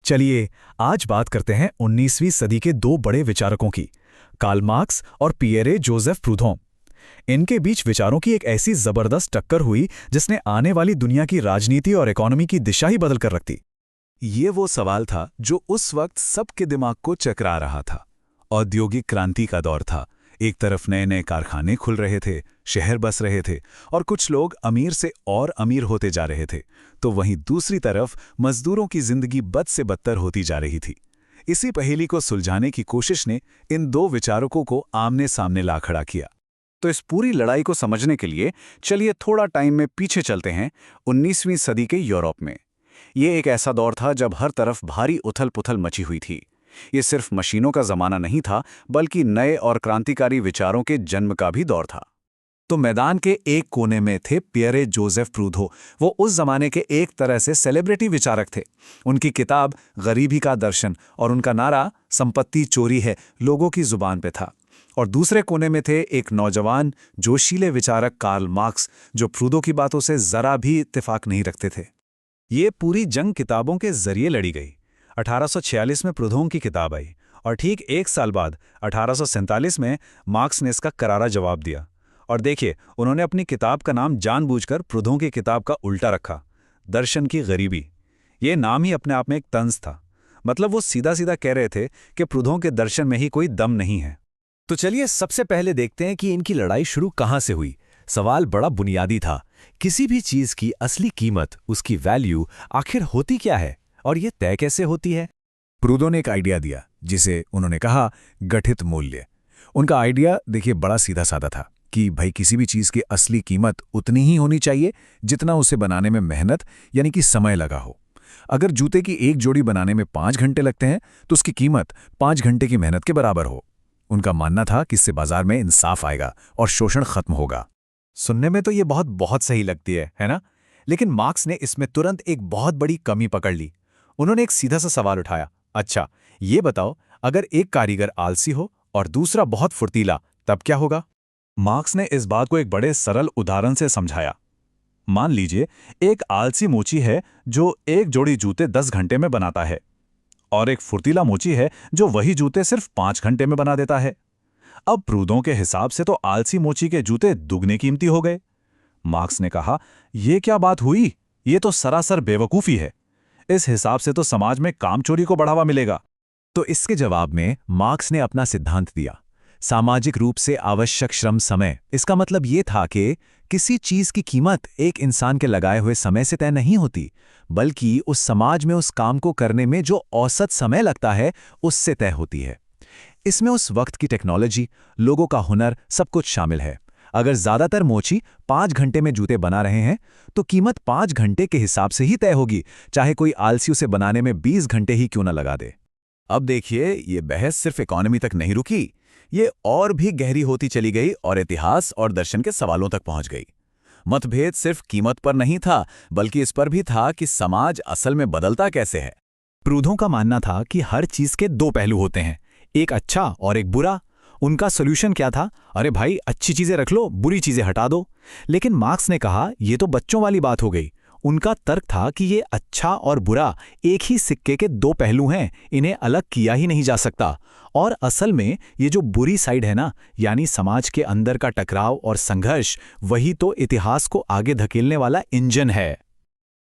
चलिए आज बात करते हैं 19वीं सदी के दो बड़े विचारकों की, कार्ल मार्क्स और पियरे जोसेफ प्रूदों। इनके बीच विचारों की एक ऐसी जबरदस्त टक्कर हुई जिसने आने वाली दुनिया की राजनीति और इकोनॉमी की दिशा ही बदल कर रख दी। ये वो सवाल था जो उस वक्त सबके दिमाग को चकरा रहा था। औद्योगिक क्रांति का दौर था। एक तरफ नए नए कारखाने खुल रहे थे, शहर बस रहे थे और कुछ लोग अमीर से और अमीर होते जा रहे थे, तो वहीं दूसरी तरफ मजदूरों की जिंदगी बद से बदतर होती जा रही थी। इसी पहेली को सुलझाने की कोशिश ने इन दो विचारकों को आमने सामने ला खड़ा किया। तो इस पूरी लड़ाई को समझने के लिए चलिए थोड़ा टाइम में पीछे चलते हैं 19वीं सदी के यूरोप में। ये एक ऐसा दौर था जब हर तरफ भारी उथल पुथल मची हुई थी। ये सिर्फ मशीनों का जमाना नहीं था, बल्कि नए और क्रांतिकारी विचारों के जन्म का भी दौर था। तो मैदान के एक कोने में थे पियरे जोसेफ प्रूदो। वो उस जमाने के एक तरह से सेलिब्रिटी विचारक थे। उनकी किताब गरीबी का दर्शन और उनका नारा संपत्ति चोरी है लोगों की जुबान पे था। और दूसरे कोने में थे एक नौजवान जोशीले विचारक कार्ल मार्क्स, जो प्रूदो की बातों से जरा भी इत्तेफाक नहीं रखते थे। ये पूरी जंग किताबों के जरिए लड़ी गई। 1846 में प्रूदो की किताब आई और ठीक एक साल बाद 1847 में मार्क्स ने इसका करारा जवाब दिया। और देखिए, उन्होंने अपनी किताब का नाम जानबूझकर प्रूदो की किताब का उल्टा रखा, दर्शन की गरीबी। ये नाम ही अपने आप में एक तंज था। मतलब वो सीधा सीधा कह रहे थे कि प्रूदो के दर्शन में ही कोई दम नहीं है। तो चलिए सबसे पहले देखते हैं कि इनकी लड़ाई शुरू कहां से हुई। सवाल बड़ा बुनियादी था। किसी भी चीज की असली कीमत, उसकी वैल्यू आखिर होती क्या है और ये तय कैसे होती है? प्रूदो ने एक आइडिया दिया जिसे उन्होंने कहा गठित मूल्य। उनका आइडिया देखिए बड़ा सीधा साधा था कि भाई किसी भी चीज की असली कीमत उतनी ही होनी चाहिए जितना उसे बनाने में मेहनत यानी कि समय लगा हो। अगर जूते की एक जोड़ी बनाने में 5 घंटे लगते हैं तो उसकी कीमत 5 घंटे की मेहनत के बराबर हो। उनका मानना था कि इससे बाजार में इंसाफ आएगा और शोषण खत्म होगा। सुनने में तो ये बहुत सही लगती है ना? लेकिन मार्क्स ने इसमें तुरंत एक बहुत बड़ी कमी पकड़ ली। उन्होंने एक सीधा सा सवाल उठाया, अच्छा ये बताओ, अगर एक कारीगर आलसी हो और दूसरा बहुत फुर्तीला, तब क्या होगा? मार्क्स ने इस बात को एक बड़े सरल उदाहरण से समझाया। मान लीजिए एक आलसी मोची है जो एक जोड़ी जूते 10 घंटे में बनाता है और एक फुर्तीला मोची है जो वही जूते सिर्फ 5 घंटे में बना देता है। अब प्रूदो के हिसाब से तो आलसी मोची के जूते दुगने कीमती हो गए। मार्क्स ने कहा, यह क्या बात हुई? ये तो सरासर बेवकूफी है। इस हिसाब से तो समाज में काम चोरी को बढ़ावा मिलेगा। तो इसके जवाब में मार्क्स ने अपना सिद्धांत दिया, सामाजिक रूप से आवश्यक श्रम समय। इसका मतलब ये था कि किसी चीज की कीमत एक इंसान के लगाए हुए समय से तय नहीं होती, बल्कि उस समाज में उस काम को करने में जो औसत समय लगता है उससे तय होती है। इसमें उस वक्त की टेक्नोलॉजी, लोगों का हुनर, सब कुछ शामिल है। अगर ज्यादातर मोची 5 घंटे में जूते बना रहे हैं तो कीमत 5 घंटे के हिसाब से ही तय होगी, चाहे कोई आलसी उसे बनाने में 20 घंटे ही क्यों न लगा दे। अब देखिए, ये बहस सिर्फ इकोनॉमी तक नहीं रुकी, ये और भी गहरी होती चली गई और इतिहास और दर्शन के सवालों तक पहुंच गई। मतभेद सिर्फ कीमत पर नहीं था, बल्कि इस पर भी था कि समाज असल में बदलता कैसे है। प्रूदो का मानना था कि हर चीज के दो पहलू होते हैं, एक अच्छा और एक बुरा। उनका सॉल्यूशन क्या था? अरे भाई, अच्छी चीजें रख लो, बुरी चीजें हटा दो। लेकिन मार्क्स ने कहा, यह तो बच्चों वाली बात हो गई। उनका तर्क था कि ये अच्छा और बुरा एक ही सिक्के के दो पहलू हैं, इन्हें अलग किया ही नहीं जा सकता। और असल में ये जो बुरी साइड है ना, यानी समाज के अंदर का टकराव और संघर्ष, वही तो इतिहास को आगे धकेलने वाला इंजन है।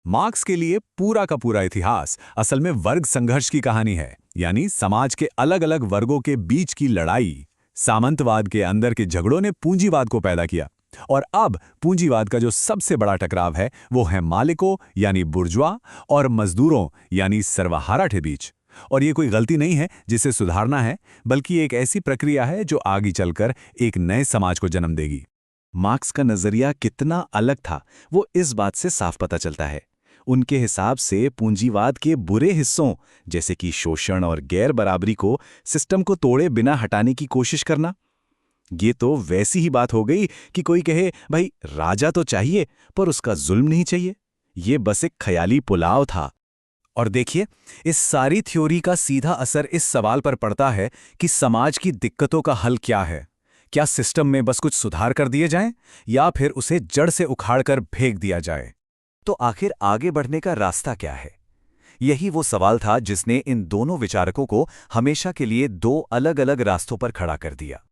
मार्क्स के लिए पूरा का पूरा इतिहास असल में वर्ग संघर्ष की कहानी है, यानी समाज के अलग अलग वर्गों के बीच की लड़ाई। सामंतवाद के अंदर के झगड़ों ने पूंजीवाद को पैदा किया और अब पूंजीवाद का जो सबसे बड़ा टकराव है वो है मालिकों यानी बुर्जुआ और मजदूरों यानी सर्वहारा के बीच। और ये कोई गलती नहीं है जिसे सुधारना है, बल्कि एक ऐसी प्रक्रिया है जो आगे चलकर एक नए समाज को जन्म देगी। मार्क्स का नजरिया कितना अलग था वो इस बात से साफ पता चलता है। उनके हिसाब से पूंजीवाद के बुरे हिस्सों जैसे कि शोषण और गैर बराबरी को सिस्टम को तोड़े बिना हटाने की कोशिश करना, ये तो वैसी ही बात हो गई कि कोई कहे भाई राजा तो चाहिए पर उसका जुल्म नहीं चाहिए। ये बस एक ख्याली पुलाव था। और देखिए, इस सारी थ्योरी का सीधा असर इस सवाल पर पड़ता है कि समाज की दिक्कतों का हल क्या है। क्या सिस्टम में बस कुछ सुधार कर दिए जाएं या फिर उसे जड़ से उखाड़कर फेंक दिया जाए? तो आखिर आगे बढ़ने का रास्ता क्या है? यही वो सवाल था जिसने इन दोनों विचारकों को हमेशा के लिए दो अलग-अलग रास्तों पर खड़ा कर दिया।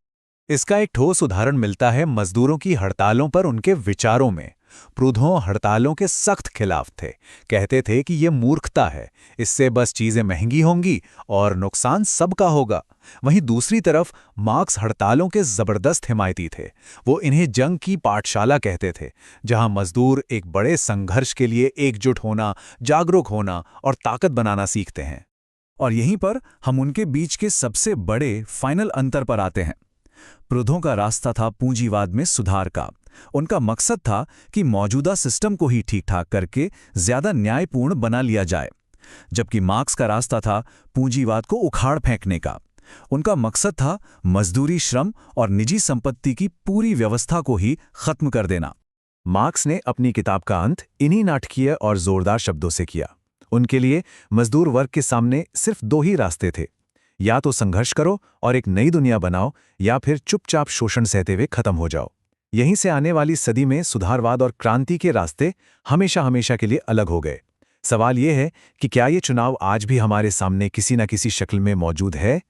इसका एक ठोस उदाहरण मिलता है मजदूरों की हड़तालों पर उनके विचारों में। प्रूधों हड़तालों के सख्त खिलाफ थे, कहते थे कि ये मूर्खता है, इससे बस चीजें महंगी होंगी और नुकसान सबका होगा। वहीं दूसरी तरफ मार्क्स हड़तालों के जबरदस्त हिमायती थे। वो इन्हें जंग की पाठशाला कहते थे, जहां मजदूर एक बड़े संघर्ष के लिए एकजुट होना, जागरूक होना और ताकत बनाना सीखते हैं। और यहीं पर हम उनके बीच के सबसे बड़े फाइनल अंतर पर आते हैं। प्रूधों का रास्ता था पूंजीवाद में सुधार का। उनका मकसद था कि मौजूदा सिस्टम को ही ठीक-ठाक करके ज्यादा न्यायपूर्ण बना लिया जाए, जबकि मार्क्स का रास्ता था पूंजीवाद को उखाड़ फेंकने का। उनका मकसद था मजदूरी, श्रम और निजी संपत्ति की पूरी व्यवस्था को ही खत्म कर देना। मार्क्स ने अपनी किताब का अंत इन्हीं नाटकीय और जोरदार शब्दों से किया। उनके लिए मजदूर वर्ग के सामने सिर्फ दो ही रास्ते थे, या तो संघर्ष करो और एक नई दुनिया बनाओ, या फिर चुपचाप शोषण सहते हुए खत्म हो जाओ। यहीं से आने वाली सदी में सुधारवाद और क्रांति के रास्ते हमेशा हमेशा के लिए अलग हो गए। सवाल यह है कि क्या ये चुनाव आज भी हमारे सामने किसी न किसी शक्ल में मौजूद है?